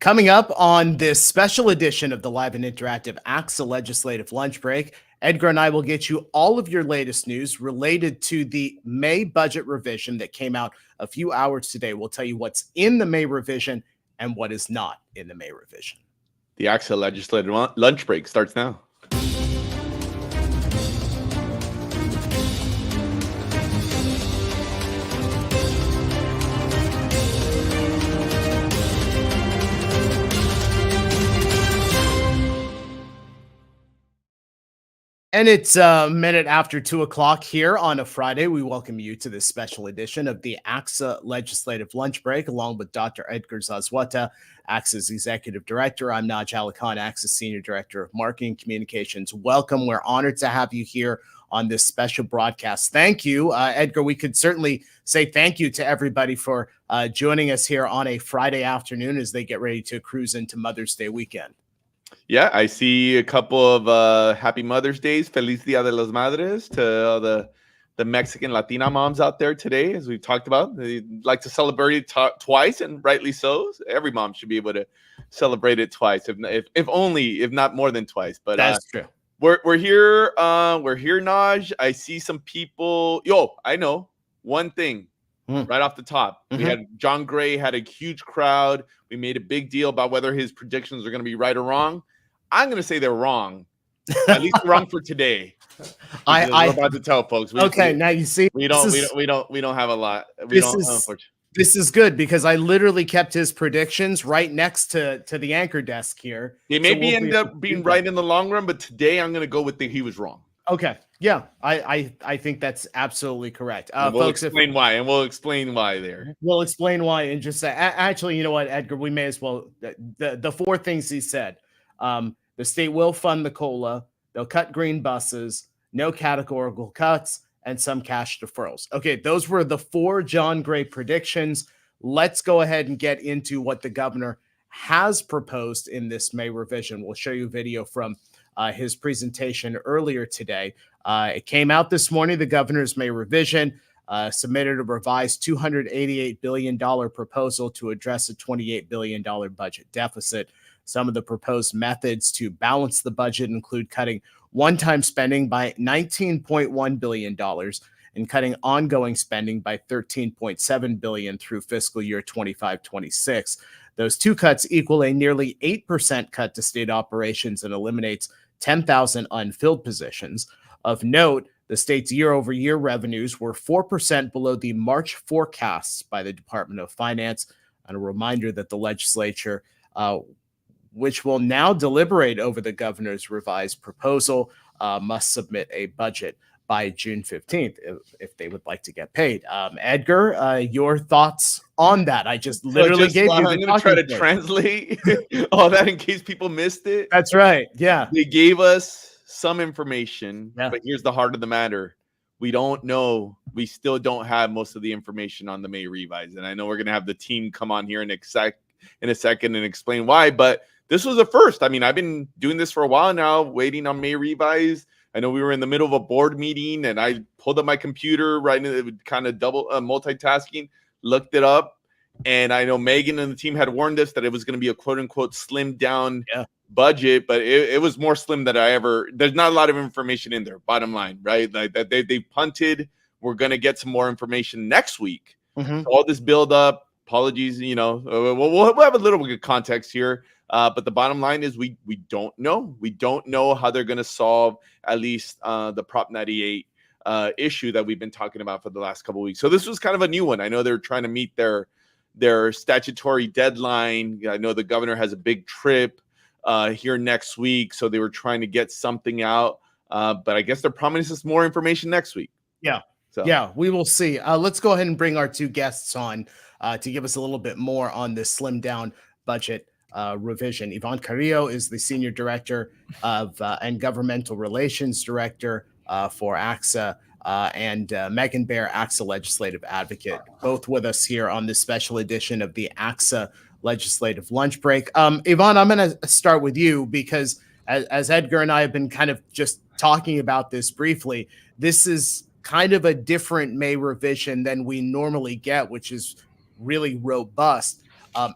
Coming up on this special edition of the live and interactive ACSA Legislative Lunch Break, Edgar and I will get you all of your latest news related to the May budget revision that came out a few hours today. We'll tell you what's in the May revision and what is not in the May revision. The ACSA Legislative Lunch Break starts now. And it's a minute after 2 o'clock here on a Friday. We welcome you to this special edition of the ACSA Legislative Lunch Break, along with Dr. Edgar Zazwata, ACSA's Executive Director. I'm Naj and Edgar, ACSA's Senior Director of Marketing Communications. Welcome. We're honored to have you here on this special broadcast. Thank you, Edgar. We could certainly say thank you to everybody for joining us here on a Friday afternoon as they get ready to cruise into Mother's Day weekend. Yeah, I see a couple of happy Mother's Days, Feliz Dia de las Madres, to the Mexican Latina moms out there today, as we've talked about. They like to celebrate it twice, and rightly so. Every mom should be able to celebrate it twice, if not more than twice. But that's true. We're here. We're here, Naj. I see some people. I know one thing. Right off the top, we had John Gray had a huge crowd. We made a big deal about whether his predictions are going to be right or wrong. I'm going to say they're wrong. At least they're wrong for today. I'm about to tell folks. Now you see, we don't have a lot. This is good because I literally kept his predictions right next to the anchor desk here. They maybe end up being right in the long run, but today I'm going to go with he was wrong. Okay. Yeah, I think that's absolutely correct. We'll explain why, and we'll explain why there. We'll explain why and just say, actually, you know what, Edgar, we may as well, the four things he said. The state will fund the COLA, they'll cut green buses, no categorical cuts, and some cash deferrals. Okay, those were the four John Gray predictions. Let's go ahead and get into what the governor has proposed in this May revision. We'll show you a video from his presentation earlier today. It came out this morning. The governor's May revision submitted a revised $288 billion proposal to address a $28 billion budget deficit. Some of the proposed methods to balance the budget include cutting one-time spending by $19.1 billion and cutting ongoing spending by $13.7 billion through fiscal year 25-26. Those two cuts equal a nearly 8% cut to state operations and eliminates 10,000 unfilled positions. Of note, the state's year-over-year revenues were 4% below the March forecasts by the Department of Finance. And a reminder that the legislature, which will now deliberate over the governor's revised proposal, must submit a budget by June 15th if they would like to get paid. Edgar, your thoughts on that? I just literally gave you the I'm going to try to translate all that in case people missed it. That's right. Yeah. They gave us some information, but here's the heart of the matter. We don't know. We still don't have most of the information on the May revise. And I know we're going to have the team come on here in a second and explain why, but this was a first. I mean, I've been doing this for a while now, waiting on May revise. I know we were in the middle of a board meeting and I pulled up my computer, right, and it would kind of double multitasking, looked it up. And I know Megan and the team had warned us that it was going to be a quote unquote slimmed down budget, but it was more slim than there's not a lot of information in there, bottom line, right? Like that they punted. We're going to get some more information next week. So all this build up, apologies, we'll have a little bit of context here. But the bottom line is we don't know. We don't know how they're going to solve at least the Prop 98 issue that we've been talking about for the last couple of weeks. So this was kind of a new one. I know they're trying to meet their statutory deadline. I know the governor has a big trip here next week, so they were trying to get something out. But I guess they're promising us more information next week. Yeah. So. Yeah, we will see. Let's go ahead and bring our two guests on to give us a little bit more on this slimmed down budget revision. Iván Carrillo is the Senior Director of and Governmental Relations Director for ACSA, and Megan Baier, ACSA Legislative Advocate, both with us here on this special edition of the ACSA Legislative Lunch Break. Iván, I'm going to start with you because as Edgar and I have been kind of just talking about this briefly, this is kind of a different May revision than we normally get, which is really robust.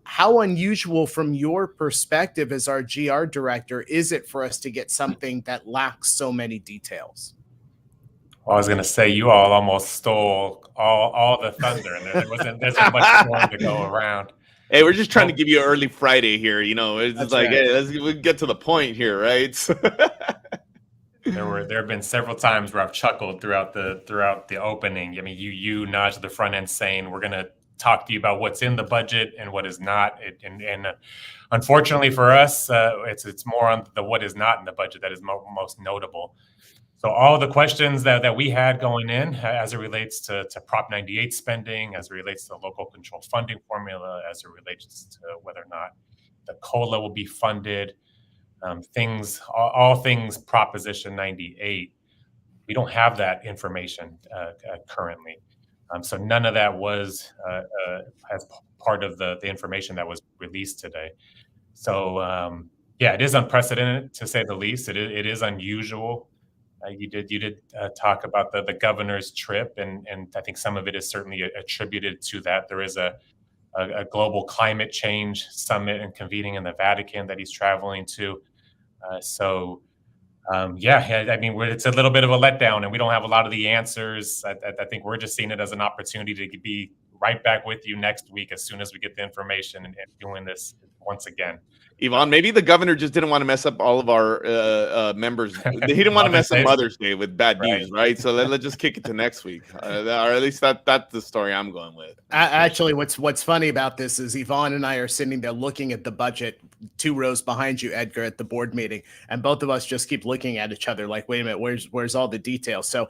How unusual from your perspective as our GR director is it for us to get something that lacks so many details? Well, I was going to say, you all almost stole all the thunder, and there wasn't much more to go around. Hey, we're just trying to give you an early Friday here. It's just like, right. Hey, we get to the point here, right? There have been several times where I've chuckled throughout the opening. I mean, you Naj at the front end saying we're going to talk to you about what's in the budget and what is not. And unfortunately for us, it's more on the what is not in the budget that is most notable. So all the questions that we had going in as it relates to Prop 98 spending, as it relates to the local control funding formula, as it relates to whether or not the COLA will be funded, all things Proposition 98, we don't have that information currently. So none of that was as part of the information that was released today. So yeah, it is unprecedented to say the least. It is unusual. You did talk about the governor's trip, and I think some of it is certainly attributed to that. There is a global climate change summit and convening in the Vatican that he's traveling to. Yeah, I mean, it's a little bit of a letdown, and we don't have a lot of the answers. I think we're just seeing it as an opportunity to be right back with you next week as soon as we get the information and doing this once again. Iván, maybe the governor just didn't want to mess up all of our members. He didn't want to mess up Mother's Day with bad news, right? So let's just kick it to next week, or at least that's the story I'm going with. Actually, what's funny about this is Iván and I are sitting there looking at the budget 2 rows behind you, Edgar, at the board meeting, and both of us just keep looking at each other like, wait a minute, where's all the details? So,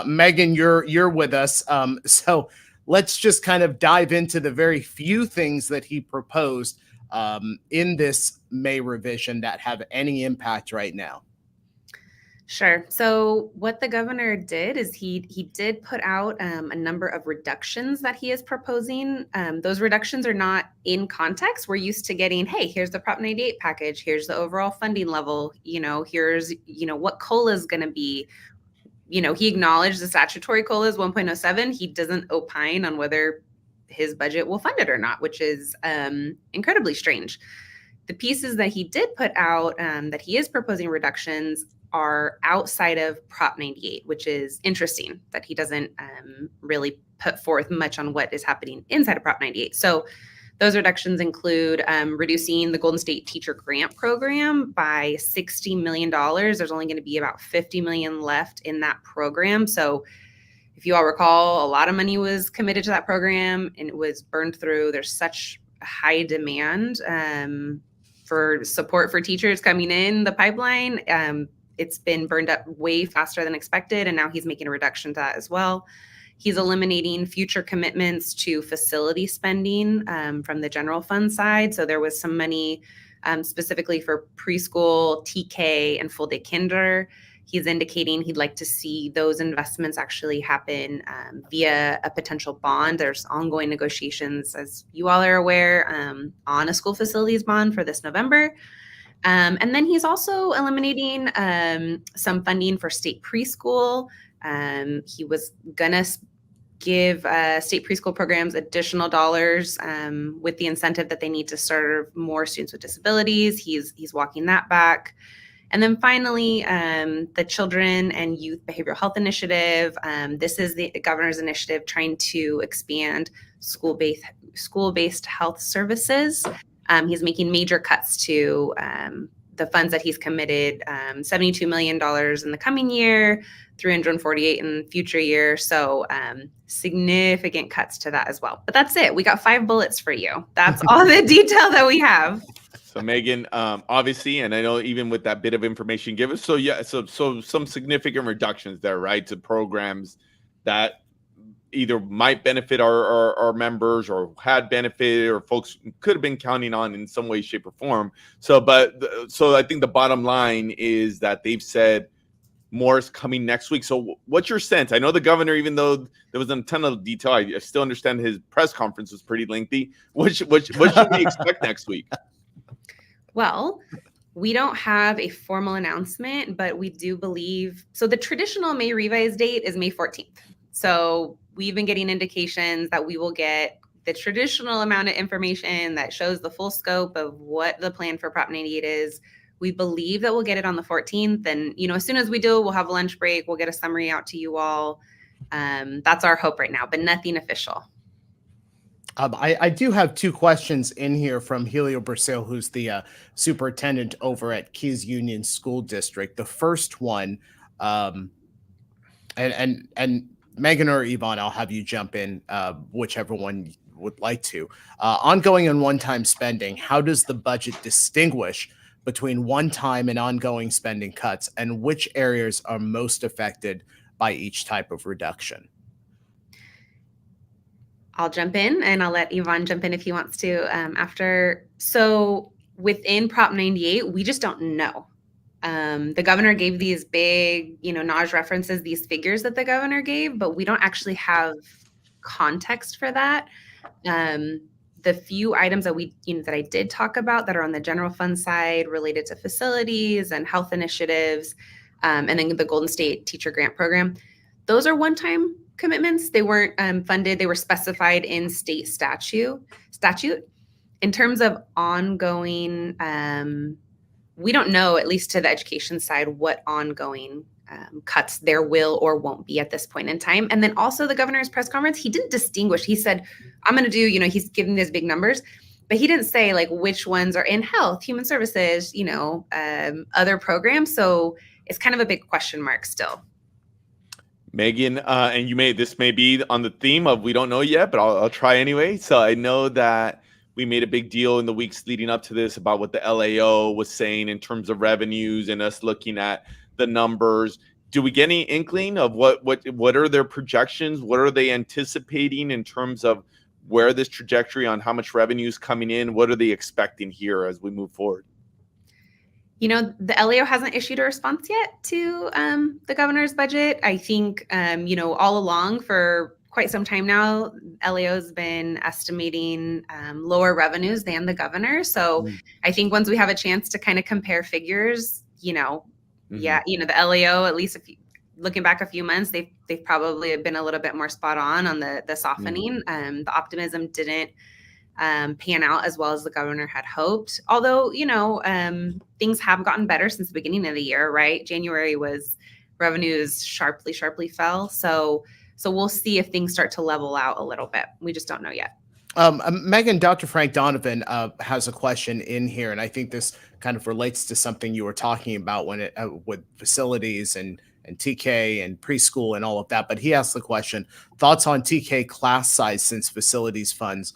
Megan, you're with us. So let's just kind of dive into the very few things that he proposed in this May revision that have any impact right now. Sure. So what the governor did is he did put out a number of reductions that he is proposing. Those reductions are not in context. We're used to getting, hey, here's the Prop 98 package. Here's the overall funding level. Here's, what COLA is going to be. He acknowledged the statutory COLA is 1.07. He doesn't opine on whether his budget will fund it or not, which is incredibly strange. The pieces that he did put out that he is proposing reductions are outside of Prop 98, which is interesting that he doesn't really put forth much on what is happening inside of Prop 98. So those reductions include reducing the Golden State Teacher Grant Program by $60 million. There's only going to be about $50 million left in that program. So if you all recall, a lot of money was committed to that program and it was burned through. There's such high demand for support for teachers coming in the pipeline. It's been burned up way faster than expected, and now he's making a reduction to that as well. He's eliminating future commitments to facility spending from the general fund side. So there was some money specifically for preschool, TK, and full day kinder. He's indicating he'd like to see those investments actually happen via a potential bond. There's ongoing negotiations, as you all are aware, on a school facilities bond for this November. And then he's also eliminating some funding for state preschool. He was gonna give state preschool programs additional dollars with the incentive that they need to serve more students with disabilities. He's walking that back. And then finally, the Children and Youth Behavioral Health Initiative. This is the governor's initiative trying to expand school-based health services. He's making major cuts to the funds that he's committed, $72 million in the coming year, $348 in the future year. So significant cuts to that as well. But that's it. We got 5 bullets for you. That's all the detail that we have. So Megan, obviously, and I know even with that bit of information given, so yeah, so some significant reductions there, right, to programs that either might benefit our members or had benefited or folks could have been counting on in some way, shape, or form. So I think the bottom line is that they've said more is coming next week. So what's your sense? I know the governor, even though there was a ton of detail, I still understand his press conference was pretty lengthy. What should we expect next week? Well, we don't have a formal announcement, but we do believe, so the traditional May revise date is May 14th. So we've been getting indications that we will get the traditional amount of information that shows the full scope of what the plan for Prop 98 is. We believe that we'll get it on the 14th. And, as soon as we do, we'll have a lunch break. We'll get a summary out to you all. That's our hope right now, but nothing official. I do have two questions in here from Helio Brazil, who's the superintendent over at Keys Union School District. The first one, and Megan or Iván, I'll have you jump in, whichever one would like to. Ongoing and one-time spending, how does the budget distinguish between one-time and ongoing spending cuts, and which areas are most affected by each type of reduction? I'll jump in, and I'll let Iván jump in if he wants to after. So within Prop 98, we just don't know. The governor gave these big, Naj references these figures that the governor gave, but we don't actually have context for that. The few items that that I did talk about that are on the general fund side related to facilities and health initiatives, and then the Golden State Teacher Grant Program, those are one-time commitments. They weren't funded. They were specified in state statute. In terms of ongoing, we don't know, at least to the education side, what ongoing cuts there will or won't be at this point in time. And then also the governor's press conference, he didn't distinguish. He said, I'm going to do, he's giving these big numbers, but he didn't say like which ones are in health, human services, other programs. So it's kind of a big question mark still. Megan, and this may be on the theme of we don't know yet, but I'll try anyway. So I know that we made a big deal in the weeks leading up to this about what the LAO was saying in terms of revenues and us looking at the numbers. Do we get any inkling of what are their projections? What are they anticipating in terms of where this trajectory on how much revenue is coming in? What are they expecting here as we move forward? The LAO hasn't issued a response yet to the governor's budget. I think, all along for quite some time now, LAO's been estimating lower revenues than the governor. So I think once we have a chance to kind of compare figures, the LAO, at least looking back a few months, they've probably been a little bit more spot on the softening. The optimism didn't pan out as well as the governor had hoped. Although, things have gotten better since the beginning of the year, right? January was revenues sharply fell. So we'll see if things start to level out a little bit. We just don't know yet. Megan, Dr. Frank Donovan has a question in here, and I think this kind of relates to something you were talking about when with facilities and TK and preschool and all of that. But he asked the question, thoughts on TK class size since facilities funds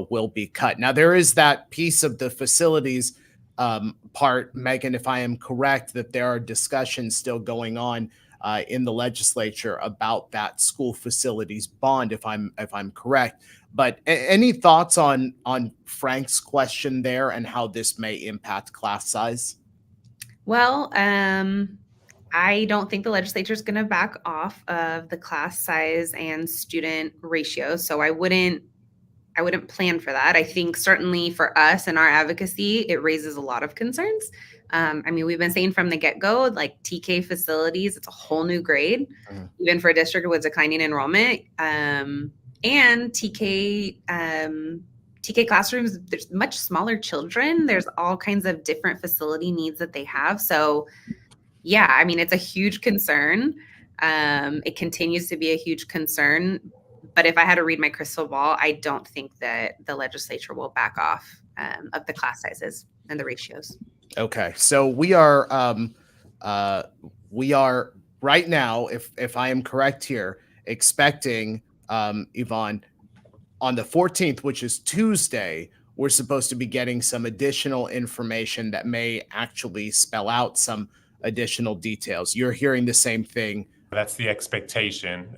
will be cut. Now, there is that piece of the facilities part, Megan, if I am correct, that there are discussions still going on in the legislature about that school facilities bond, if I'm correct. But any thoughts on Frank's question there and how this may impact class size? Well, I don't think the legislature is going to back off of the class size and student ratio. So I wouldn't plan for that. I think certainly for us and our advocacy, it raises a lot of concerns. We've been saying from the get-go, like TK facilities, it's a whole new grade, even for a district with declining enrollment. And TK classrooms, there's much smaller children. There's all kinds of different facility needs that they have. So yeah, it's a huge concern. It continues to be a huge concern. But if I had to read my crystal ball, I don't think that the legislature will back off of the class sizes and the ratios. Okay, so we are right now, if I am correct here, expecting Iván, on the 14th, which is Tuesday, we're supposed to be getting some additional information that may actually spell out some additional details. You're hearing the same thing. That's the expectation.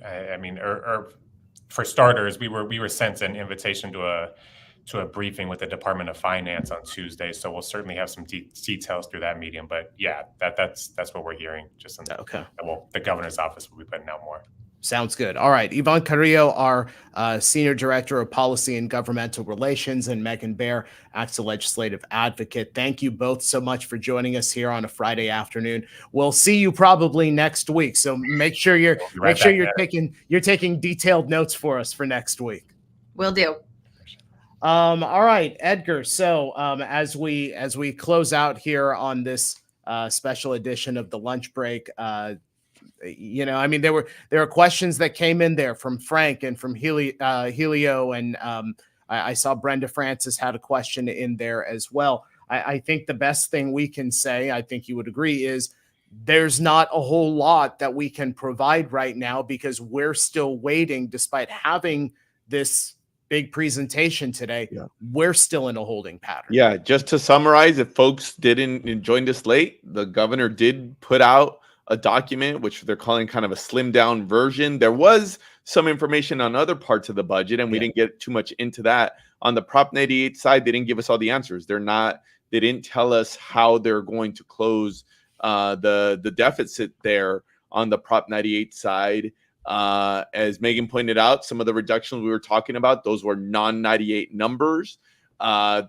For starters, we were sent an invitation to a briefing with the Department of Finance on Tuesday, so we'll certainly have some details through that medium. But yeah, that's what we're hearing. The governor's office will be putting out more. Sounds good. All right. Iván Carrillo, our Senior Director of Policy and Governmental Relations, and Megan Baier, ACSA Legislative Advocate. Thank you both so much for joining us here on a Friday afternoon. We'll see you probably next week. So make sure you're taking detailed notes for us for next week. Will do. All right, Edgar. So as we close out here on this special edition of the lunch break, I mean, there are questions that came in there from Frank and from Helio, and I saw Brenda Francis had a question in there as well. I think the best thing we can say, I think you would agree, is there's not a whole lot that we can provide right now because we're still waiting, despite having this big presentation today. Yeah. We're still in a holding pattern. Yeah, just to summarize, if folks didn't join us late, the governor did put out a document, which they're calling kind of a slimmed down version. There was some information on other parts of the budget, and we didn't get too much into that. On the Prop 98 side, they didn't give us all the answers. They didn't tell us how they're going to close the deficit there on the Prop 98 side. As Megan pointed out, some of the reductions we were talking about, those were non-98 numbers. There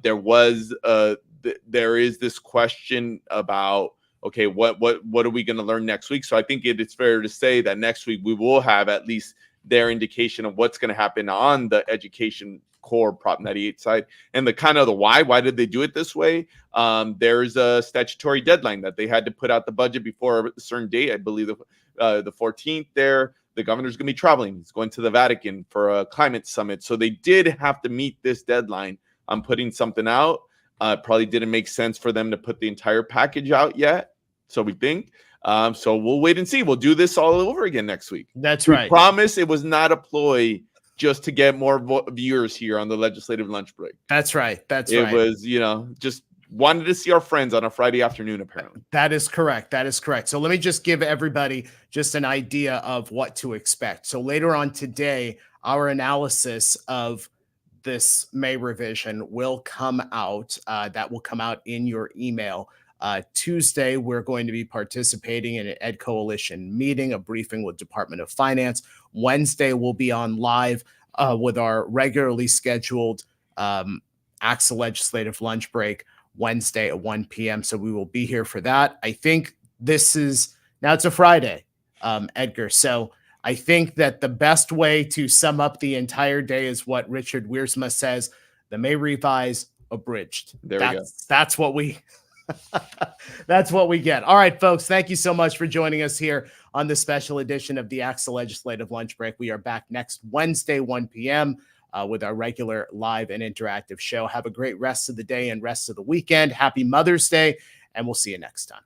is this question about, okay, what are we going to learn next week? So I think it's fair to say that next week we will have at least their indication of what's going to happen on the education core Prop 98 side, and the why did they do it this way? There's a statutory deadline that they had to put out the budget before a certain date. I believe the 14th there. The governor's going to be traveling. He's going to the Vatican for a climate summit. So they did have to meet this deadline on putting something out. Probably didn't make sense for them to put the entire package out yet. So we think. So we'll wait and see. We'll do this all over again next week. That's right. We promise it was not a ploy just to get more viewers here on the Legislative Lunch Break. That's right. It was, just wanted to see our friends on a Friday afternoon, apparently. That is correct. So let me just give everybody just an idea of what to expect. So later on today, our analysis of this May revision will come out. That will come out in your email. Tuesday, we're going to be participating in an Ed Coalition meeting, a briefing with Department of Finance. Wednesday, we'll be on live with our regularly scheduled ACSA Legislative Lunch Break Wednesday at 1 p.m. So we will be here for that. I think it's a Friday, Edgar. So I think that the best way to sum up the entire day is what Richard Wiersma says, the May revise abridged. There we go. That's what we... That's what we get. All right, folks, thank you so much for joining us here on this special edition of the ACSA Legislative Lunch Break. We are back next Wednesday, 1 p.m. With our regular live and interactive show. Have a great rest of the day and rest of the weekend. Happy Mother's Day, and we'll see you next time.